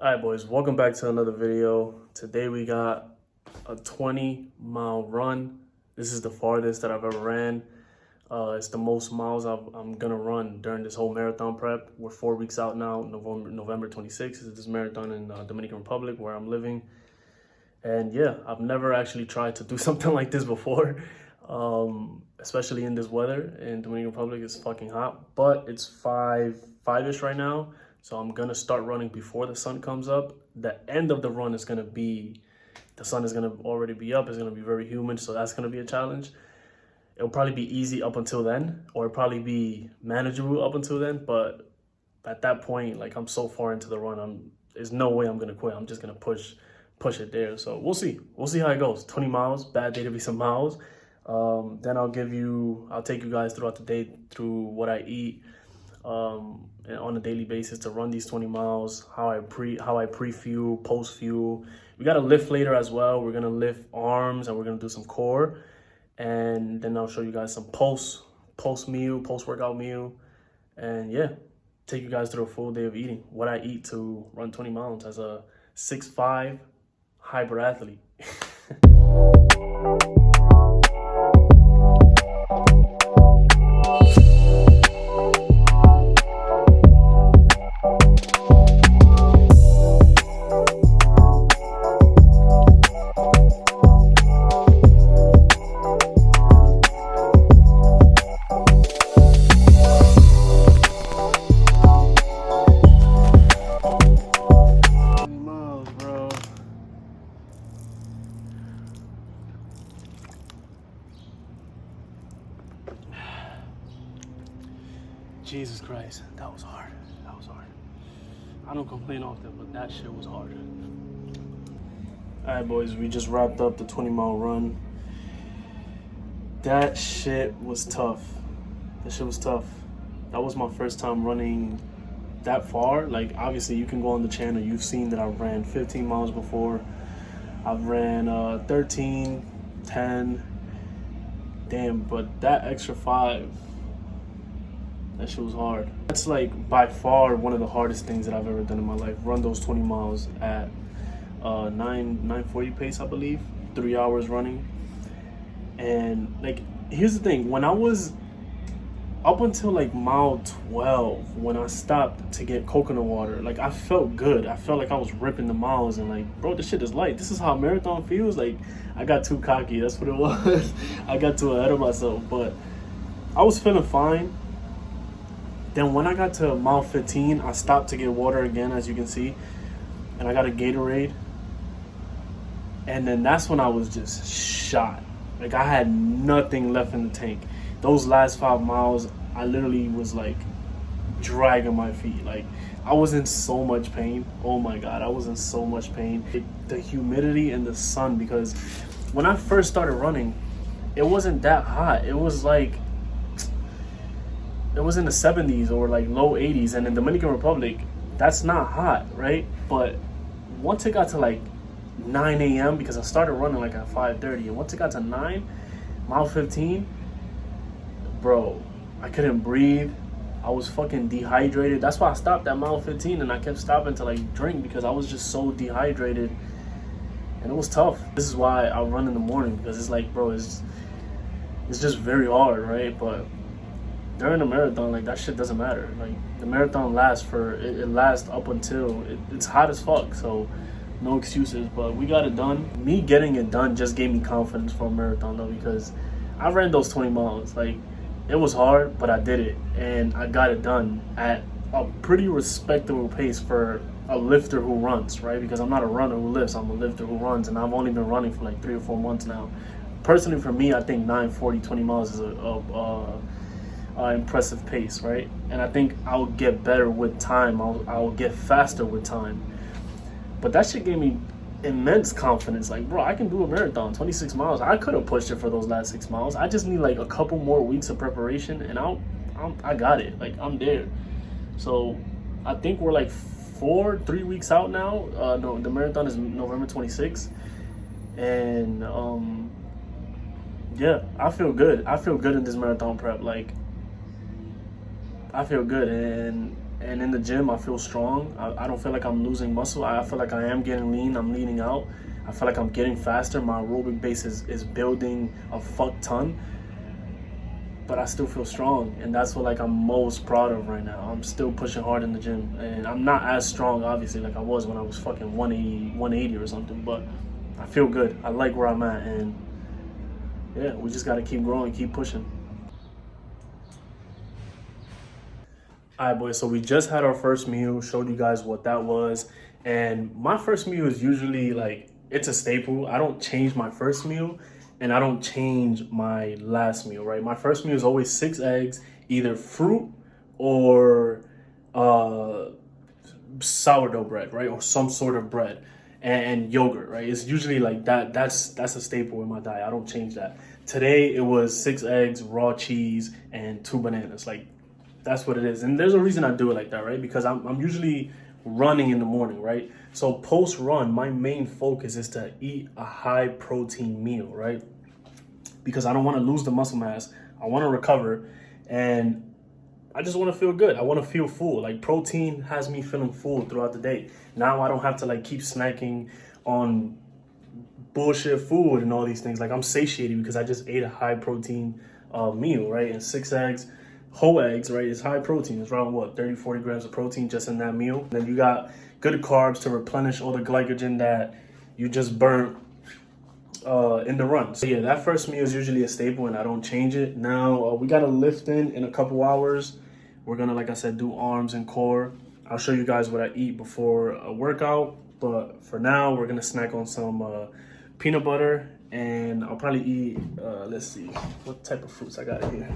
Alright boys, welcome back to another video. Today we got a 20-mile run. This is the farthest that I've ever ran. It's the most miles I'm gonna run during this whole marathon prep. We're 4 weeks out now. November 26th is this marathon in Dominican Republic where I'm living. And yeah, I've never actually tried to do something like this before, especially in this weather. In Dominican Republic, it's fucking hot, but it's five-ish right now. So I'm gonna start running before the sun comes up. The end of the run is gonna be, the sun is gonna already be up. It's gonna be very humid, so that's gonna be a challenge. It'll probably be easy up until then, or it'll probably be manageable up until then. But at that point, like, I'm so far into the run, there's no way I'm gonna quit. I'm just gonna push it there. So we'll see how it goes. 20 miles, bad day to be some miles. Then I'll take you guys throughout the day through what I eat and on a daily basis to run these 20 miles, how I pre-fuel, post-fuel. We got to lift later as well. We're going to lift arms and we're going to do some core. And then I'll show you guys some post-workout meal. And yeah, take you guys through a full day of eating, what I eat to run 20 miles as a 6'5" hybrid athlete. Jesus Christ, that was hard. I don't complain often, but that shit was hard. All right, boys, we just wrapped up the 20-mile run. That shit was tough. That was my first time running that far. Like, obviously, you can go on the channel. You've seen that I've ran 15 miles before. I've ran 13, 10. Damn, but that extra 5, that shit was hard. That's like by far one of the hardest things that I've ever done in my life. Run those 20 miles at 9:40 pace, I believe. 3 hours running. And like, here's the thing. When I was up until like mile 12, when I stopped to get coconut water, like, I felt good. I felt like I was ripping the miles and like, bro, this shit is light. This is how a marathon feels. Like, I got too cocky. That's what it was. I got too ahead of myself, but I was feeling fine. Then when I got to mile 15, I stopped to get water again, as you can see. And I got a Gatorade. And then that's when I was just shot. Like, I had nothing left in the tank. Those last 5 miles, I literally was like dragging my feet. Like, I was in so much pain. Oh my God, I was in so much pain. The humidity and the sun, because when I first started running, it wasn't that hot. It was like, it was in the 70s or like low 80s, and in Dominican Republic, that's not hot, right? But once it got to like 9 a.m., because I started running like at 5:30, and once it got to 9, mile 15, bro, I couldn't breathe. I was fucking dehydrated. That's why I stopped at mile 15, and I kept stopping to like drink, because I was just so dehydrated, and it was tough. This is why I run in the morning, because it's like, bro, it's just very hard, right? But during a marathon, like, that shit doesn't matter. Like, the marathon lasts it lasts up until it's hot as fuck. So no excuses, but we got it done. Me getting it done just gave me confidence for a marathon, though, because I ran those 20 miles. Like, it was hard, but I did it, and I got it done at a pretty respectable pace for a lifter who runs, right? Because I'm not a runner who lifts, I'm a lifter who runs, and I've only been running for like 3 or 4 months now. Personally, for me, I think 9:40, 20 miles is a impressive pace, right? And I think I'll get better with time. I'll get faster with time. But that shit gave me immense confidence. Like, bro, I can do a marathon, 26 miles. I could have pushed it for those last 6 miles. I just need like a couple more weeks of preparation, and I got it. Like, I'm there. So I think we're like 3 weeks out now. No, the marathon is November 26th, and yeah, I feel good. I feel good in this marathon prep. Like, I feel good, And in the gym, I feel strong. I don't feel like I'm losing muscle. I feel like I am getting lean. I'm leaning out. I feel like I'm getting faster. My aerobic base is building a fuck ton. But I still feel strong. And that's what like I'm most proud of right now. I'm still pushing hard in the gym. And I'm not as strong, obviously, like I was when I was fucking 180 or something. But I feel good. I like where I'm at. And yeah, we just got to keep growing, keep pushing. All right, boys. So we just had our first meal, showed you guys what that was. And my first meal is usually like, it's a staple. I don't change my first meal and I don't change my last meal, right? My first meal is always 6 eggs, either fruit or uh, sourdough bread, right? Or some sort of bread and yogurt, right? It's usually like that. That's a staple in my diet. I don't change that. Today it was 6 eggs, raw cheese, and 2 bananas. Like that's what it is. And there's a reason I do it like that, right? Because I'm usually running in the morning, right? So post run, my main focus is to eat a high protein meal, right? Because I don't want to lose the muscle mass. I want to recover and I just want to feel good. I want to feel full. Like protein has me feeling full throughout the day. Now I don't have to like keep snacking on bullshit food and all these things. Like I'm satiated because I just ate a high protein meal, right? And 6 eggs, whole eggs, right? It's high protein. It's around what, 30, 40 grams of protein just in that meal. And then you got good carbs to replenish all the glycogen that you just burnt in the run. So yeah, that first meal is usually a staple and I don't change it. Now we got a lift in a couple hours. We're gonna, like I said, do arms and core. I'll show you guys what I eat before a workout. But for now, we're gonna snack on some peanut butter and I'll probably eat, let's see, what type of fruits I got here.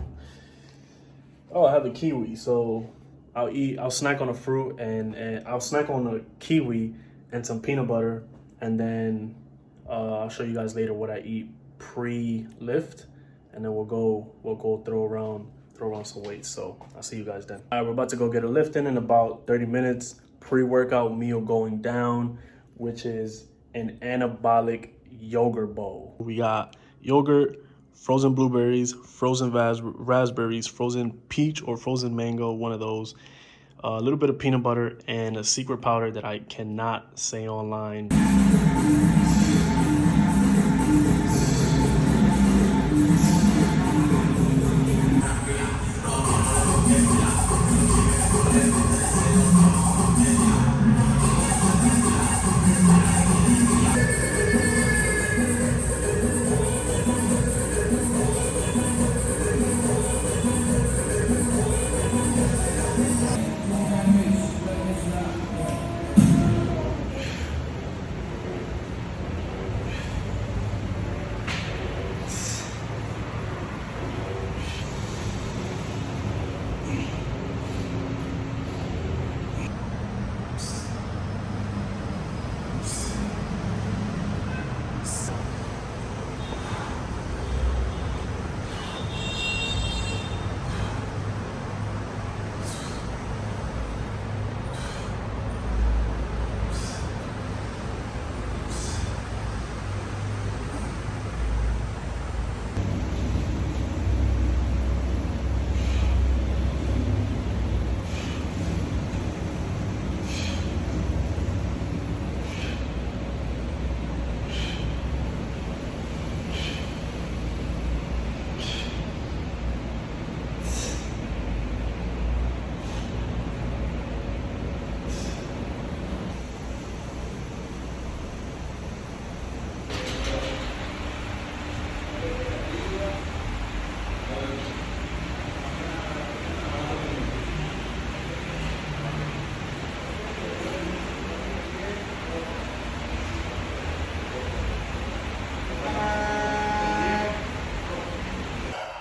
Oh, I have a kiwi. So I'll snack on a fruit and I'll snack on a kiwi and some peanut butter. And then I'll show you guys later what I eat pre-lift. And then we'll go throw around some weights. So I'll see you guys then. All right, we're about to go get a lift in about 30 minutes. Pre-workout meal going down, which is an anabolic yogurt bowl. We got yogurt, frozen blueberries, frozen raspberries, frozen peach or frozen mango, one of those. A little bit of peanut butter and a secret powder that I cannot say online.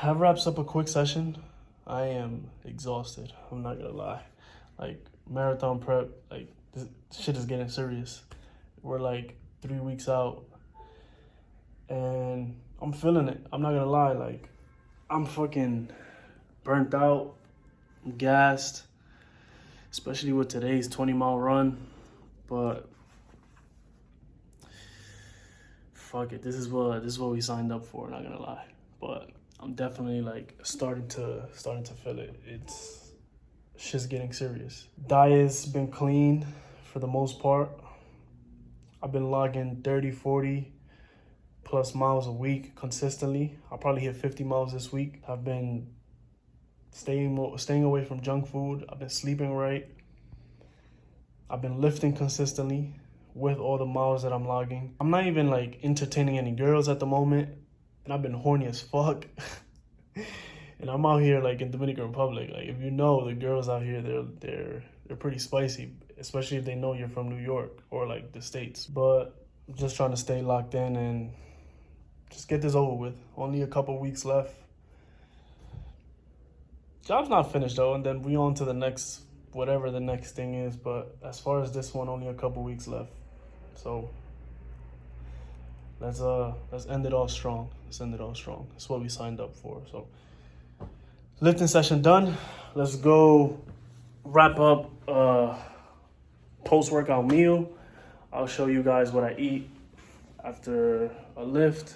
That wraps up a quick session. I am exhausted. I'm not gonna lie. Like marathon prep, like this shit is getting serious. We're like 3 weeks out and I'm feeling it. I'm not gonna lie. Like I'm fucking burnt out, I'm gassed, especially with today's 20-mile run. But fuck it. This is what we signed up for, not gonna lie. But I'm definitely like starting to feel it. shit's getting serious. Diet's been clean for the most part. I've been logging 30, 40 plus miles a week consistently. I'll probably hit 50 miles this week. I've been staying away from junk food. I've been sleeping right. I've been lifting consistently with all the miles that I'm logging. I'm not even like entertaining any girls at the moment, and I've been horny as fuck. And I'm out here like in Dominican Republic. Like, if you know, the girls out here, they're pretty spicy, especially if they know you're from New York or like the States. But I'm just trying to stay locked in and just get this over with. Only a couple weeks left. Job's not finished though, and then we on to the next, whatever the next thing is. But as far as this one, only a couple weeks left. So let's end it off strong. Let's end it off strong. That's what we signed up for. So lifting session done. Let's go wrap up post-workout meal. I'll show you guys what I eat after a lift.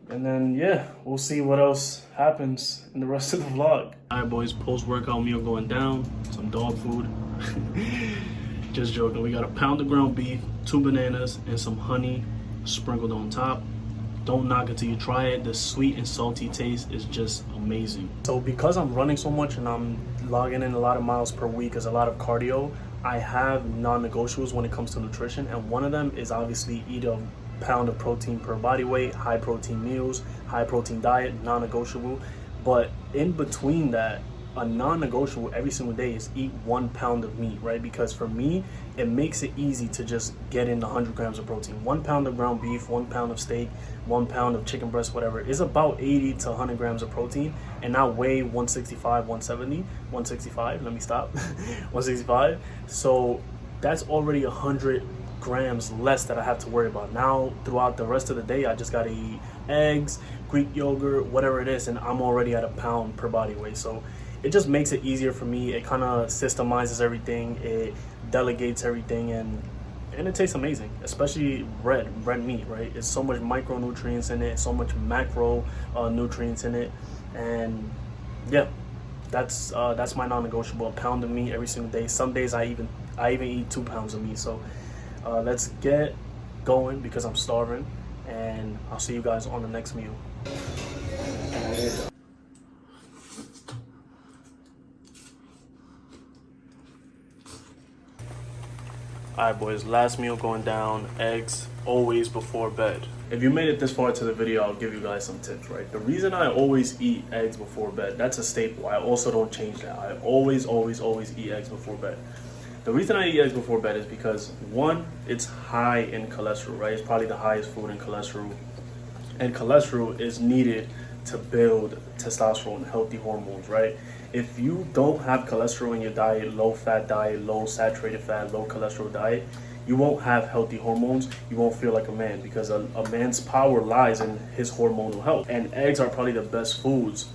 And then, yeah, we'll see what else happens in the rest of the vlog. All right, boys, post-workout meal going down. Some dog food. Just joking. We got a pound of ground beef, 2 bananas, and some honey sprinkled on top. Don't knock it till you try it. The sweet and salty taste is just amazing. So because I'm running so much and I'm logging in a lot of miles per week, as a lot of cardio, I have non-negotiables when it comes to nutrition. And one of them is obviously eat a pound of protein per body weight, high protein meals, high protein diet, non-negotiable. But in between that, a non-negotiable every single day is eat 1 pound of meat, right? Because for me, it makes it easy to just get in 100 grams of protein. 1 pound of ground beef, 1 pound of steak, 1 pound of chicken breast, whatever, is about 80 to 100 grams of protein. And I weigh 165, 170, 165, let me stop, 165. So that's already 100 grams less that I have to worry about. Now, throughout the rest of the day, I just gotta eat eggs, Greek yogurt, whatever it is, and I'm already at a pound per body weight. So it just makes it easier for me. It kind of systemizes everything. It delegates everything, and it tastes amazing, especially red meat, right? It's so much micronutrients in it, so much macro nutrients in it, and yeah, that's my non-negotiable. A pound of meat every single day. Some days I even eat 2 pounds of meat. So let's get going because I'm starving, and I'll see you guys on the next meal. Alright, boys, last meal going down. Eggs always before bed. If you made it this far to the video, I'll give you guys some tips, right? The reason I always eat eggs before bed, that's a staple. I also don't change that. I always eat eggs before bed. The reason I eat eggs before bed is because, one, it's high in cholesterol, right? It's probably the highest food in cholesterol. And cholesterol is needed to build testosterone, healthy hormones, right? If you don't have cholesterol in your diet, low fat diet, low saturated fat, low cholesterol diet, you won't have healthy hormones. You won't feel like a man, because a man's power lies in his hormonal health. And eggs are probably the best foods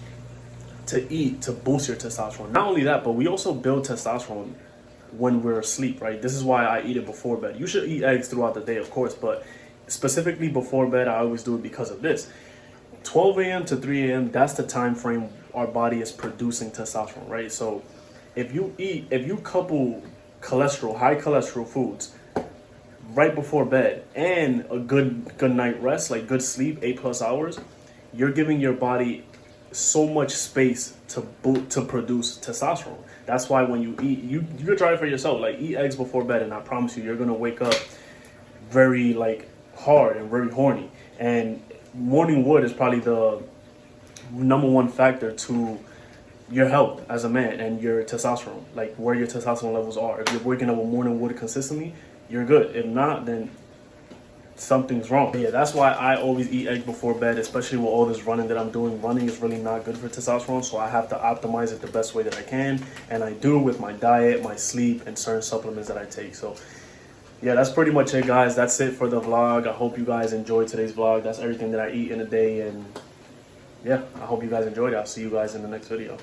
to eat to boost your testosterone. Not only that, but we also build testosterone when we're asleep, right? This is why I eat it before bed. You should eat eggs throughout the day, of course, but specifically before bed, I always do it because of this. 12 a.m. to 3 a.m., that's the time frame our body is producing testosterone, right? So if you couple cholesterol, high cholesterol foods right before bed and a good night rest, like good sleep, 8+ hours, you're giving your body so much space to produce testosterone. That's why when you eat, you can try it for yourself. Like, eat eggs before bed, and I promise you, you're gonna wake up very like hard and very horny. And morning wood is probably the #1 factor to your health as a man and your testosterone, like where your testosterone levels are. If you're waking up with morning wood consistently, you're good. If not, then something's wrong. But yeah, that's why I always eat eggs before bed, especially with all this running that I'm doing. Running is really not good for testosterone, so I have to optimize it the best way that I can, and I do with my diet, my sleep, and certain supplements that I take. So yeah, that's pretty much it, guys. That's it for the vlog. I hope you guys enjoyed today's vlog. That's everything that I eat in a day, and yeah, I hope you guys enjoyed it. I'll see you guys in the next video.